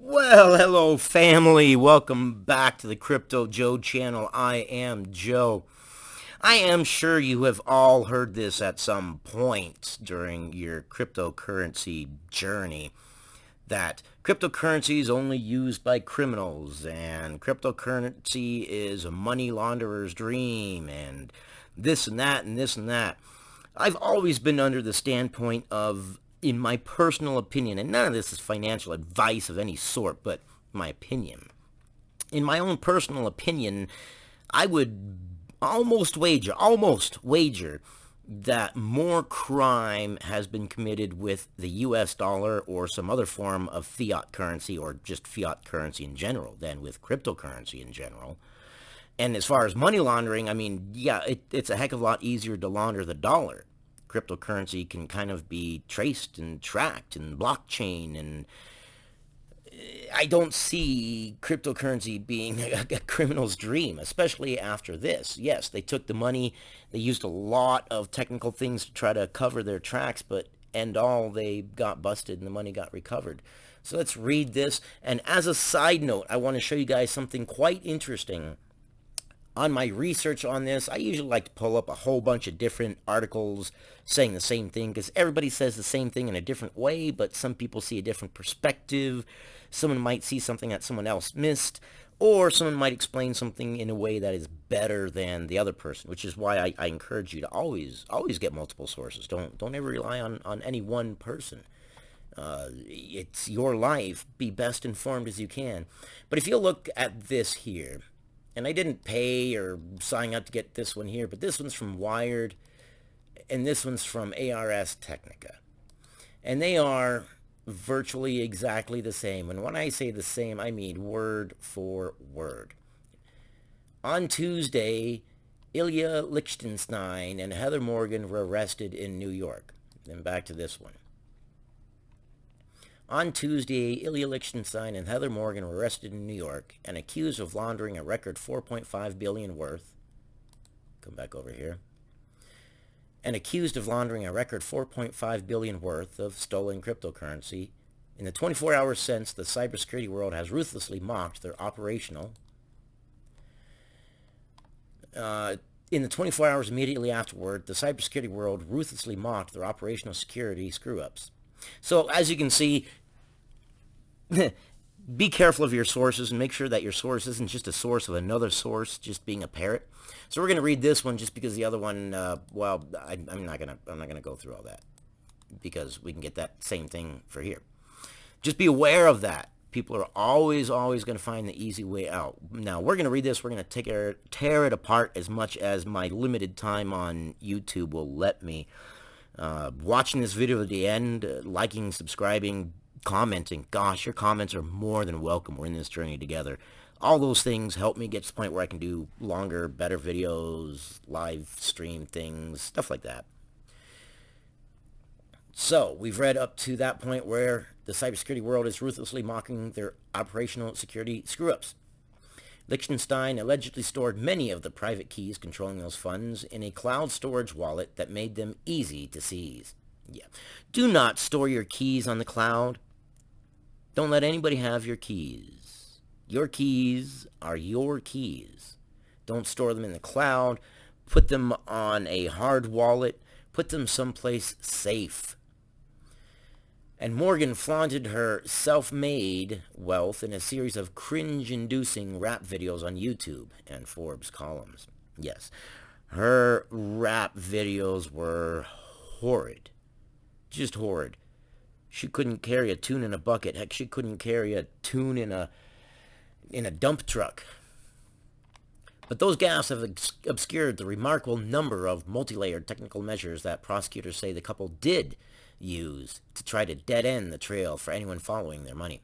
Well, hello family. Welcome back to the Crypto Joe channel. I am Joe. I am sure you have all heard this at some point during your cryptocurrency journey that cryptocurrency is only used by criminals and cryptocurrency is a money launderer's dream and this and that and this and that. I've always been under the standpoint of, in my personal opinion, and none of this is financial advice of any sort, but my opinion. In my own personal opinion, I would almost wager that more crime has been committed with the US dollar or some other form of fiat currency or just fiat currency in general than with cryptocurrency in general. And as far as money laundering, I mean, yeah, it's a heck of a lot easier to launder the dollar. Cryptocurrency can kind of be traced and tracked and blockchain, and I don't see cryptocurrency being a criminal's dream, especially after this. Yes, they took the money, they used a lot of technical things to try to cover their tracks, but end all, they got busted and the money got recovered. So let's read this. And as a side note, I want to show you guys something quite interesting. On my research on this, I usually like to pull up a whole bunch of different articles saying the same thing because everybody says the same thing in a different way, but some people see a different perspective. Someone might see something that someone else missed, or someone might explain something in a way that is better than the other person, which is why I encourage you to always get multiple sources. Don't ever rely on any one person. It's your life. Be best informed as you can. But if you look at this here, and I didn't pay or sign up to get this one here, but this one's from Wired, and this one's from ARS Technica. And they are virtually exactly the same. And when I say the same, I mean word for word. On Tuesday, Ilya Lichtenstein and Heather Morgan were arrested in New York. Then back to this one. On Tuesday, Ilya Lichtenstein and Heather Morgan were arrested in New York and accused of laundering a record $4.5 billion worth. Come back over here. And accused of laundering a record $4.5 billion worth of stolen cryptocurrency. In the 24 hours since, the cybersecurity world has ruthlessly mocked their operational. In the 24 hours immediately afterward, the cybersecurity world ruthlessly mocked their operational security screw-ups. So as you can see, be careful of your sources and make sure that your source isn't just a source of another source, just being a parrot. So we're going to read this one just because the other one, well, I'm not gonna go through all that because we can get that same thing for here. Just be aware of that. People are always going to find the easy way out. Now we're going to read this. We're going to tear it apart as much as my limited time on YouTube will let me. Watching this video to the end, liking, subscribing, commenting. Gosh, your comments are more than welcome. We're in this journey together. All those things help me get to the point where I can do longer, better videos, live stream things, stuff like that. So, we've read up to that point where the cybersecurity world is ruthlessly mocking their operational security screw-ups. Liechtenstein allegedly stored many of the private keys controlling those funds in a cloud storage wallet that made them easy to seize. Yeah. Do not store your keys on the cloud. Don't let anybody have your keys. Your keys are your keys. Don't store them in the cloud. Put them on a hard wallet. Put them someplace safe. And Morgan flaunted her self-made wealth in a series of cringe-inducing rap videos on YouTube and Forbes columns. Yes, her rap videos were horrid. Just horrid. She couldn't carry a tune in a bucket. Heck, she couldn't carry a tune in a dump truck. But those gaffes have obscured the remarkable number of multi-layered technical measures that prosecutors say the couple did use to try to dead-end the trail for anyone following their money.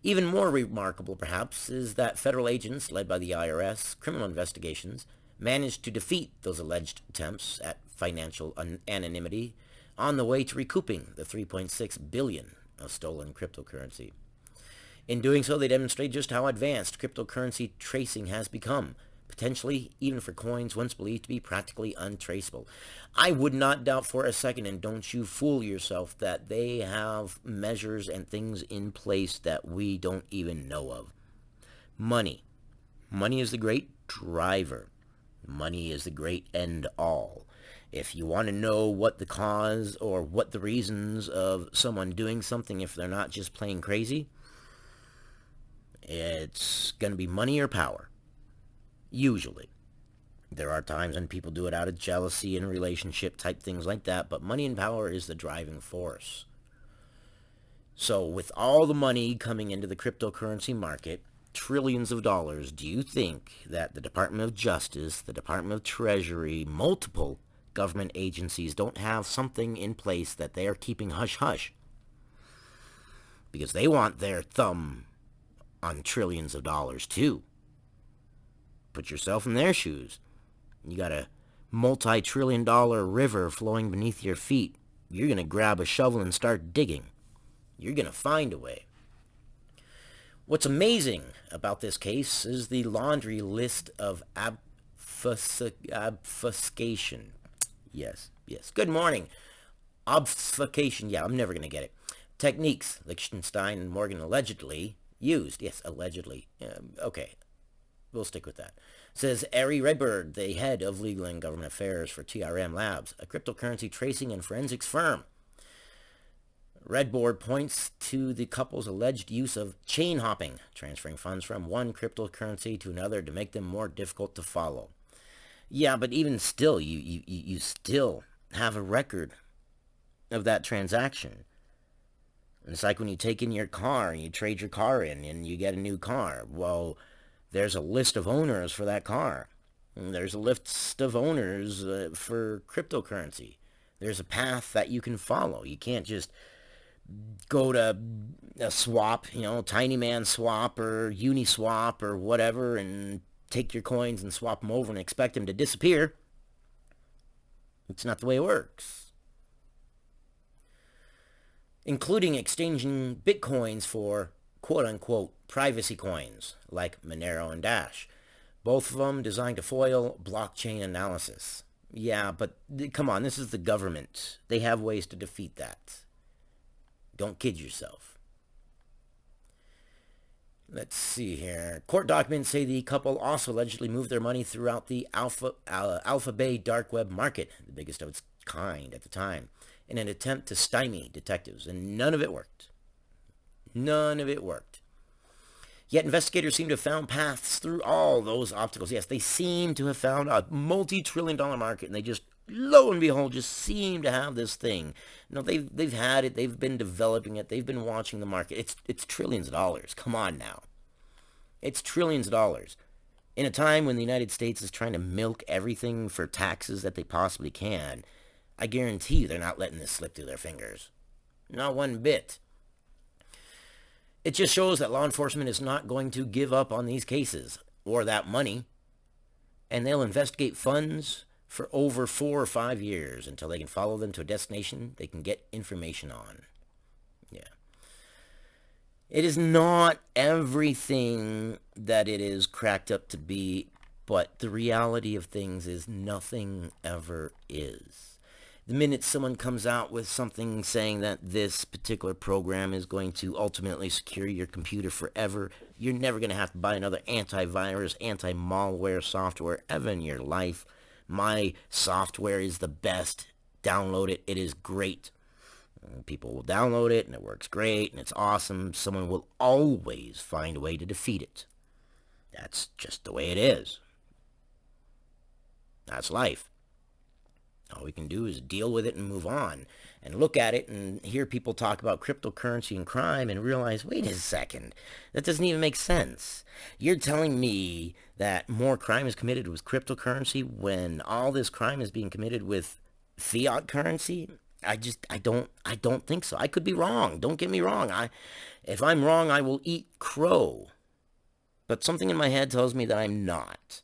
Even more remarkable, perhaps, is that federal agents, led by the IRS criminal investigations, managed to defeat those alleged attempts at financial anonymity on the way to recouping the $3.6 billion of stolen cryptocurrency. In doing so, they demonstrate just how advanced cryptocurrency tracing has become, potentially even for coins once believed to be practically untraceable. I would not doubt for a second, and don't you fool yourself, that they have measures and things in place that we don't even know of. Money. Money is the great driver. Money is the great end all. If you want to know what the cause or what the reasons of someone doing something, if they're not just plain crazy, it's going to be money or power. Usually. There are times when people do it out of jealousy and relationship type things like that, but money and power is the driving force. So with all the money coming into the cryptocurrency market, trillions of dollars, do you think that the Department of Justice, the Department of Treasury, multiple government agencies don't have something in place that they are keeping hush-hush? Because they want their thumb on trillions of dollars too. Put yourself in their shoes. You got a multi-trillion-dollar river flowing beneath your feet. You're going to grab a shovel and start digging. You're going to find a way. What's amazing about this case is the laundry list of obfuscation. Yes. Good morning. Obfuscation. Yeah, I'm never going to get it. Techniques Liechtenstein and Morgan allegedly used. Yes, allegedly. Okay. We'll stick with that. Says Ari Redbird, the head of legal and government affairs for TRM Labs, a cryptocurrency tracing and forensics firm. Redboard points to the couple's alleged use of chain hopping, transferring funds from one cryptocurrency to another to make them more difficult to follow. Yeah, but even still, you still have a record of that transaction. It's like when you take in your car and you trade your car in and you get a new car. Well, there's a list of owners for that car. And there's a list of owners for cryptocurrency. There's a path that you can follow. You can't just go to a swap, Tiny Man Swap or Uniswap or whatever, and take your coins and swap them over and expect them to disappear. It's not the way it works. Including exchanging bitcoins for quote-unquote privacy coins like Monero and Dash. Both of them designed to foil blockchain analysis. Yeah, but come on, this is the government. They have ways to defeat that. Don't kid yourself. Let's see here. Court documents say the couple also allegedly moved their money throughout the Alpha Bay dark web market, the biggest of its kind at the time, in an attempt to stymie detectives, and none of it worked. None of it worked. Yet investigators seem to have found paths through all those obstacles. Yes, they seem to have found a multi-trillion-dollar market, and they just, lo and behold, just seem to have this thing. They've had it. They've been developing it. They've been watching the market. It's trillions of dollars. Come on now. It's trillions of dollars. In a time when the United States is trying to milk everything for taxes that they possibly can, I guarantee you they're not letting this slip through their fingers. Not one bit. It just shows that law enforcement is not going to give up on these cases or that money, and they'll investigate funds for over 4 or 5 years until they can follow them to a destination they can get information on. Yeah. It is not everything that it is cracked up to be, but the reality of things is nothing ever is. The minute someone comes out with something saying that this particular program is going to ultimately secure your computer forever, you're never going to have to buy another antivirus, anti-malware software ever in your life. My software is the best. Download it. It is great. People will download it, and it works great, and it's awesome. Someone will always find a way to defeat it. That's just the way it is. That's life. All we can do is deal with it and move on and look at it and hear people talk about cryptocurrency and crime and realize, wait a second, that doesn't even make sense. You're telling me that more crime is committed with cryptocurrency when all this crime is being committed with fiat currency? I don't think so. I could be wrong. Don't get me wrong. If I'm wrong, I will eat crow. But something in my head tells me that I'm not.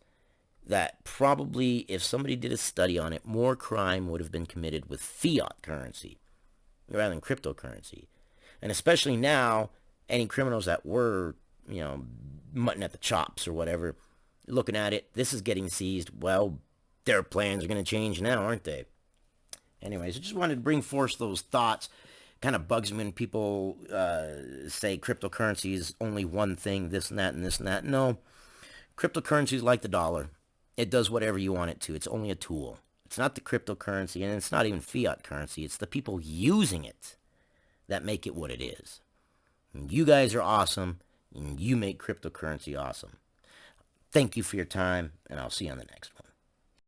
That probably, if somebody did a study on it, more crime would have been committed with fiat currency rather than cryptocurrency. And especially now, any criminals that were, mutton at the chops or whatever, looking at it, this is getting seized. Well, their plans are going to change now, aren't they? Anyways, I just wanted to bring forth those thoughts. Kind of bugs me when people say cryptocurrency is only one thing, this and that and this and that. No, cryptocurrency is like the dollar. It does whatever you want it to. It's only a tool. It's not the cryptocurrency, and it's not even fiat currency. It's the people using it that make it what it is. And you guys are awesome, and you make cryptocurrency awesome. Thank you for your time, and I'll see you on the next one.